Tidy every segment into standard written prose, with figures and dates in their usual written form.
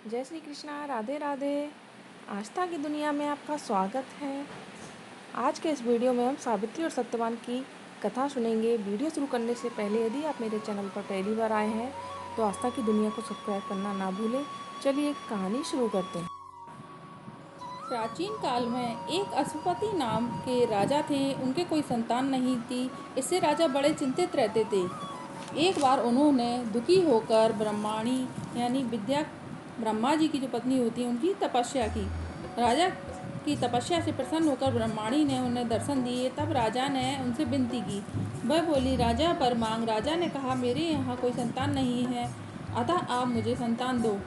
जय श्री कृष्णा, राधे राधे। आस्था की दुनिया में आपका स्वागत है। आज के इस वीडियो में हम सावित्री और सत्यवान की कथा सुनेंगे। वीडियो शुरू करने से पहले यदि आप मेरे चैनल पर पहली बार आए हैं तो आस्था की दुनिया को सब्सक्राइब करना ना भूलें। चलिए कहानी शुरू करते हैं। प्राचीन काल में एक अश्वपति नाम के राजा थे। उनके कोई संतान नहीं थी। इससे राजा बड़े चिंतित रहते थे। एक बार उन्होंने दुखी होकर ब्रह्माणी यानी विद्या ब्रह्मा जी की जो पत्नी होती है उनकी तपस्या की। राजा की तपस्या से प्रसन्न होकर ब्रह्माणी ने उन्हें दर्शन दिए। तब राजा ने उनसे विनती की। वह बोली, राजा पर मांग। राजा ने कहा, मेरे यहाँ कोई संतान नहीं है, अतः आप मुझे संतान दो।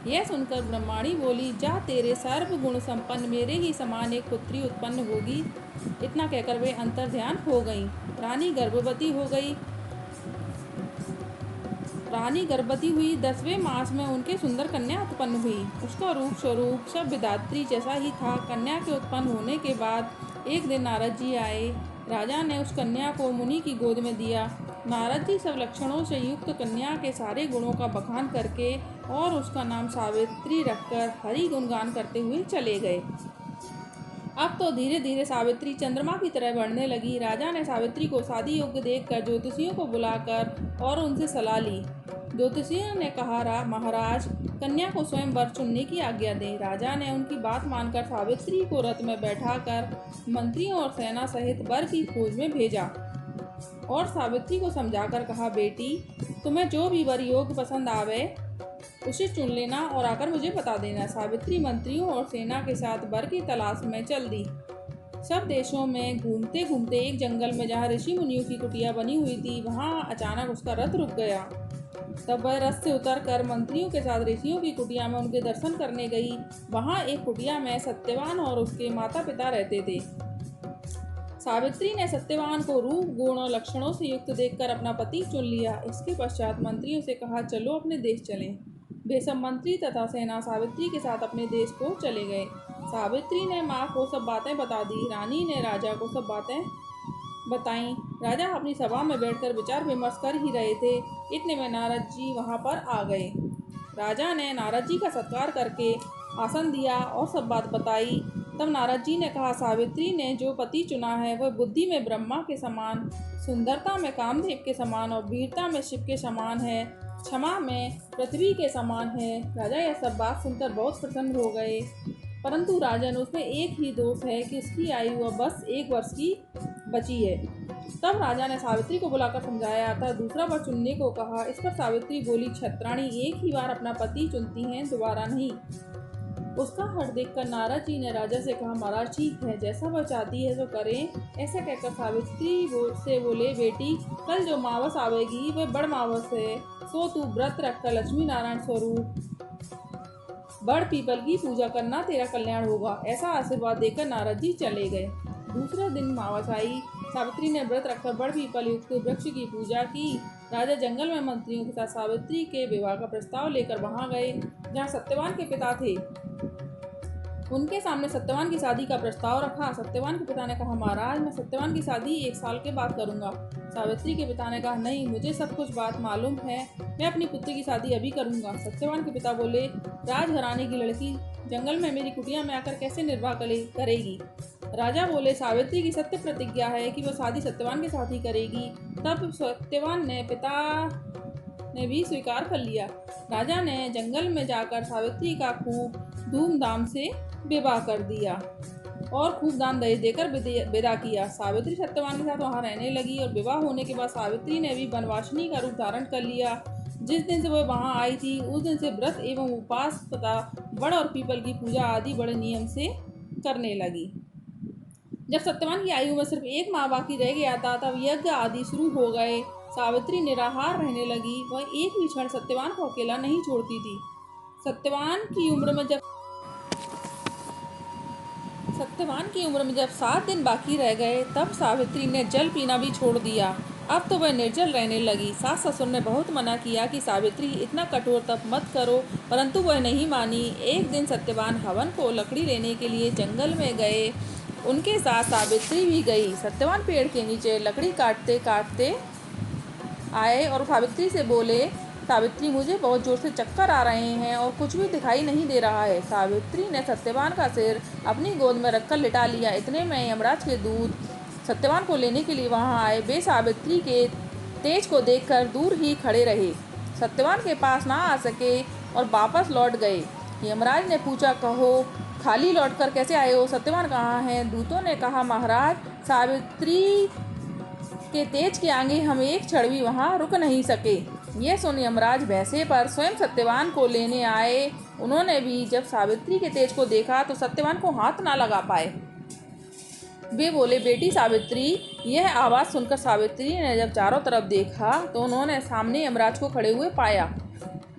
यह सुनकर ब्रह्माणी बोली, जा तेरे सर्व गुण संपन्न मेरे ही समान एक पुत्री उत्पन्न होगी। इतना कहकर वे अंतर्ध्यान हो गईं। रानी गर्भवती हो गई। रानी गर्भवती हुई। 10वें मास में उनके सुंदर कन्या उत्पन्न हुई। उसका रूप स्वरूप सब विधात्री जैसा ही था। कन्या के उत्पन्न होने के बाद एक दिन नारद जी आए। राजा ने उस कन्या को मुनि की गोद में दिया। नारद जी सब लक्षणों से युक्त कन्या के सारे गुणों का बखान करके और उसका नाम सावित्री रखकर हरि गुणगान करते हुए चले गए। अब तो धीरे धीरे सावित्री चंद्रमा की तरह बढ़ने लगी। राजा ने सावित्री को शादी योग्य देखकर ज्योतिषियों को बुलाकर और उनसे सलाह ली। ज्योतिषियों ने कहा, महाराज, कन्या को स्वयं वर चुनने की आज्ञा दें। राजा ने उनकी बात मानकर सावित्री को रथ में बैठाकर मंत्रियों और सेना सहित वर की खोज में भेजा और सावित्री को समझाकर कहा, बेटी, तुम्हें जो भी वर योग पसंद आवे उसे चुन लेना और आकर मुझे बता देना। सावित्री मंत्रियों और सेना के साथ वर की तलाश में चल दी। सब देशों में घूमते घूमते एक जंगल में जहाँ ऋषि मुनियों की कुटिया बनी हुई थी, वहाँ अचानक उसका रथ रुक गया। तब वह रथ से उतरकर मंत्रियों के साथ ऋषियों की कुटिया में उनके दर्शन करने गई। वहाँ एक कुटिया में सत्यवान और उसके माता पिता रहते थे। सावित्री ने सत्यवान को रूप, गुण और लक्षणों से युक्त देखकर अपना पति चुन लिया। इसके पश्चात मंत्रियों से कहा, चलो अपने देश चलें। वे सब मंत्री तथा सेना सावित्री के साथ अपने देश को चले गए। सावित्री ने माँ को सब बातें बता दी। रानी ने राजा को सब बातें बताईं। राजा अपनी सभा में बैठकर विचार विमर्श कर ही रहे थे। इतने में नारद जी वहाँ पर आ गए। राजा ने नारद जी का सत्कार करके आसन दिया और सब बात बताई। तब नारद जी ने कहा, सावित्री ने जो पति चुना है वह बुद्धि में ब्रह्मा के समान, सुंदरता में कामदेव के समान और वीरता में शिव के समान है, क्षमा में पृथ्वी के समान है। राजा यह सब बात सुनकर बहुत प्रसन्न हो गए। परंतु राजन, उसमें एक ही दोष है कि उसकी आयु अब बस 1 वर्ष की बची है। तब राजा ने सावित्री को बुलाकर समझाया था दूसरा वर चुनने को कहा। इस पर सावित्री बोली, छत्राणी एक ही बार अपना पति चुनती हैं, दोबारा नहीं। उसका हठ देखकर नारद जी ने राजा से कहा, महाराज ठीक है, जैसा वह चाहती है तो करें। ऐसा कहकर सावित्री से बोले, बेटी, कल जो मावस आवेगी वह बड़ मावस है, सो तू व्रत रखकर लक्ष्मी नारायण स्वरूप बड़ पीपल की पूजा करना, तेरा कल्याण होगा। ऐसा आशीर्वाद देकर नारद जी चले गए। दूसरे दिन मावस आई। सावित्री ने व्रत रखकर बड़ पीपल युक्त वृक्ष की पूजा की। राजा जंगल में मंत्रियों के साथ सावित्री के विवाह का प्रस्ताव लेकर वहां गए जहां सत्यवान के पिता थे। उनके सामने सत्यवान की शादी का प्रस्ताव रखा। सत्यवान के पिता ने कहा, महाराज, मैं सत्यवान की शादी 1 साल के बाद करूंगा। सावित्री के पिता ने कहा, नहीं, मुझे सब कुछ बात मालूम है, मैं अपनी पुत्री की शादी अभी करूंगा। सत्यवान के पिता बोले, राजघराने की लड़की जंगल में मेरी कुटिया में आकर कैसे निर्वाह करेगी। राजा बोले, सावित्री की सत्य प्रतिज्ञा है कि वह शादी सत्यवान के साथ ही करेगी। तब सत्यवान ने पिता ने भी स्वीकार कर लिया। राजा ने जंगल में जाकर सावित्री का खूब धूमधाम से विवाह कर दिया और खूब दान दहेज देकर विदा किया। सावित्री सत्यवान के साथ वहां रहने लगी और विवाह होने के बाद सावित्री ने भी वनवासिनी का रूप धारण कर लिया। जिस दिन से वह वहां आई थी उस दिन से व्रत एवं उपवास तथा बड़ और पीपल की पूजा आदि बड़े नियम से करने लगी। जब सत्यवान की आयु में सिर्फ 1 माह बाकी रह गया था तब यज्ञ आदि शुरू हो गए। सावित्री निराहार रहने लगी। वह एक भी क्षण सत्यवान को अकेला नहीं छोड़ती थी। सत्यवान की उम्र में जब 7 दिन बाकी रह गए तब सावित्री ने जल पीना भी छोड़ दिया। अब तो वह निर्जल रहने लगी। सास ससुर ने बहुत मना किया कि सावित्री इतना कठोर तप मत करो, परंतु वह नहीं मानी। एक दिन सत्यवान हवन को लकड़ी लेने के लिए जंगल में गए। उनके साथ सावित्री भी गई। सत्यवान पेड़ के नीचे लकड़ी काटते काटते आए और सावित्री से बोले, सावित्री, मुझे बहुत जोर से चक्कर आ रहे हैं और कुछ भी दिखाई नहीं दे रहा है। सावित्री ने सत्यवान का सिर अपनी गोद में रखकर लिटा लिया। इतने में यमराज के दूत सत्यवान को लेने के लिए वहां आए। वे सावित्री के तेज को देखकर दूर ही खड़े रहे, सत्यवान के पास ना आ सके और वापस लौट गए। यमराज ने पूछा, कहो खाली लौटकर कैसे आए हो? सत्यवान कहाँ है? दूतों ने कहा, महाराज, सावित्री के तेज के आगे हम एक क्षण भी वहाँ रुक नहीं सके। यह सुन यमराज भैंसे पर स्वयं सत्यवान को लेने आए। उन्होंने भी जब सावित्री के तेज को देखा तो सत्यवान को हाथ ना लगा पाए। वे बोले, बेटी सावित्री। यह आवाज़ सुनकर सावित्री ने जब चारों तरफ देखा तो उन्होंने सामने यमराज को खड़े हुए पाया।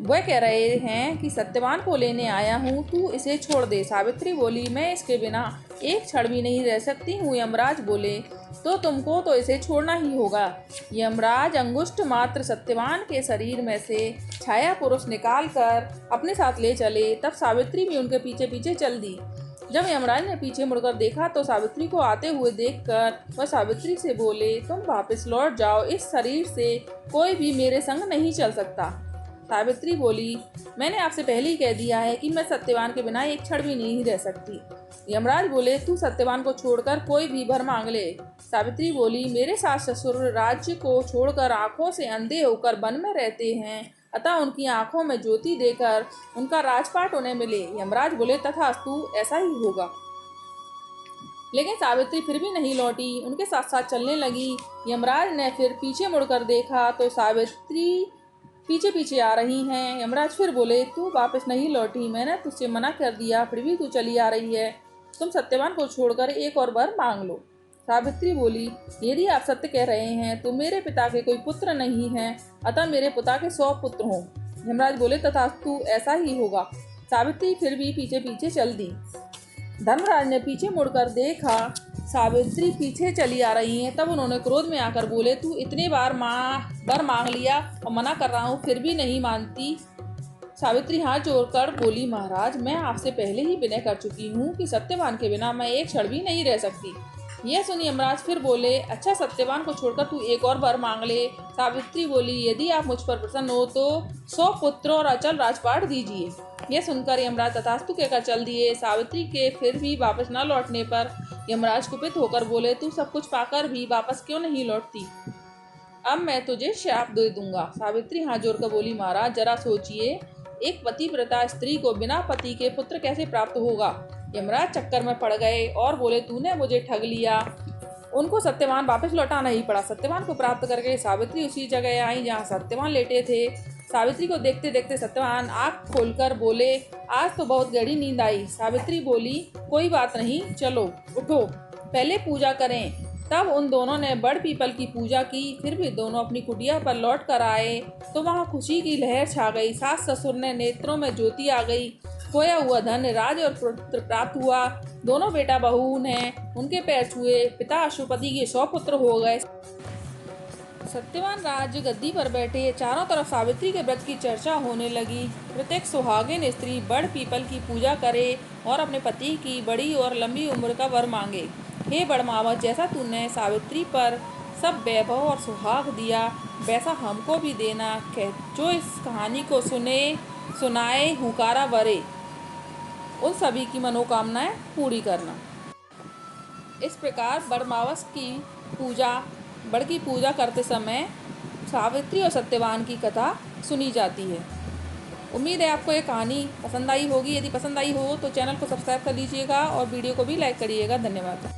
वह कह रहे हैं कि सत्यवान को लेने आया हूँ, तू इसे छोड़ दे। सावित्री बोली, मैं इसके बिना एक क्षण भी नहीं रह सकती हूँ। यमराज बोले, तो तुमको तो इसे छोड़ना ही होगा। यमराज अंगुष्ठ मात्र सत्यवान के शरीर में से छाया पुरुष निकाल कर अपने साथ ले चले। तब सावित्री भी उनके पीछे पीछे चल दी। जब यमराज ने पीछे मुड़कर देखा तो सावित्री को आते हुए देखकर वह सावित्री से बोले, तुम वापस लौट जाओ, इस शरीर से कोई भी मेरे संग नहीं चल सकता। सावित्री बोली, मैंने आपसे पहले ही कह दिया है कि मैं सत्यवान के बिना एक क्षण भी नहीं रह सकती। यमराज बोले, तू सत्यवान को छोड़कर कोई भी वर मांग ले। सावित्री बोली, मेरे सास ससुर राज्य को छोड़कर आंखों से अंधे होकर वन में रहते हैं, अतः उनकी आंखों में ज्योति देकर उनका राजपाट उन्हें मिले। यमराज बोले, तथास्तु, ऐसा ही होगा। लेकिन सावित्री फिर भी नहीं लौटी, उनके साथ साथ चलने लगी। यमराज ने फिर पीछे मुड़कर देखा तो सावित्री पीछे पीछे आ रही हैं। यमराज फिर बोले, तू वापस नहीं लौटी, मैंने तुझसे मना कर दिया, फिर भी तू चली आ रही है। तुम सत्यवान को छोड़कर एक और वर मांग लो। सावित्री बोली, यदि आप सत्य कह रहे हैं तो मेरे पिता के कोई पुत्र नहीं हैं, अतः मेरे पिता के 100 पुत्र हों। यमराज बोले, तथास्तु, ऐसा ही होगा। सावित्री फिर भी पीछे पीछे चल दी। धर्मराज ने पीछे मुड़कर देखा सावित्री पीछे चली आ रही हैं। तब उन्होंने क्रोध में आकर बोले, तू इतने बार वर मांग लिया और मना कर रहा हूँ, फिर भी नहीं मानती। सावित्री हाथ जोड़कर बोली, महाराज, मैं आपसे पहले ही विनय कर चुकी हूँ कि सत्यवान के बिना मैं एक क्षण भी नहीं रह सकती। यह सुनी यमराज फिर बोले, अच्छा, सत्यवान को छोड़कर तू एक और वर मांग ले। सावित्री बोली, यदि आप मुझ पर प्रसन्न हो तो 100 पुत्र और अचल राजपाट दीजिए। यह सुनकर यमराज तथास्तु कहकर चल दिए। सावित्री के फिर भी वापस न लौटने पर यमराज कुपित होकर बोले, तू सब कुछ पाकर भी वापस क्यों नहीं लौटती? अब मैं तुझे शाप दे दूंगा। सावित्री हाथ जोड़कर बोली, महाराज, जरा सोचिए, एक पतिव्रता स्त्री को बिना पति के पुत्र कैसे प्राप्त होगा? यमराज चक्कर में पड़ गए और बोले, तूने मुझे ठग लिया। उनको सत्यवान वापस लौटाना ही पड़ा। सत्यवान को प्राप्त करके सावित्री उसी जगह आई जहाँ सत्यवान लेटे थे। सावित्री को देखते देखते सत्यवान आँख खोलकर बोले, आज तो बहुत गहरी नींद आई। सावित्री बोली, कोई बात नहीं, चलो उठो, पहले पूजा करें। तब उन दोनों ने बड़ पीपल की पूजा की। फिर भी दोनों अपनी कुटिया पर लौट कर आए तो वहाँ खुशी की लहर छा गई। सास ससुर ने नेत्रों में ज्योति आ गई। खोया हुआ धन, राज और पुत्र प्राप्त हुआ। दोनों बेटा बहू ने उनके पैर छुए। पिता अश्वपति के 100 पुत्र हो गए। सत्यवान राज्य गद्दी पर बैठे। चारों तरफ सावित्री के व्रत की चर्चा होने लगी। प्रत्येक सुहागिन स्त्री बड़ पीपल की पूजा करे और अपने पति की बड़ी और लंबी उम्र का वर मांगे। हे बड़मावत, जैसा तूने सावित्री पर सब वैभव और सुहाग दिया, वैसा हमको भी देना। जो इस कहानी को सुनाए हुकारा वरे, उन सभी की मनोकामनाएं पूरी करना। इस प्रकार बड़मावस की बड़ की पूजा करते समय सावित्री और सत्यवान की कथा सुनी जाती है। उम्मीद है आपको ये कहानी पसंद आई होगी। यदि पसंद आई हो तो चैनल को सब्सक्राइब कर लीजिएगा और वीडियो को भी लाइक करिएगा। धन्यवाद।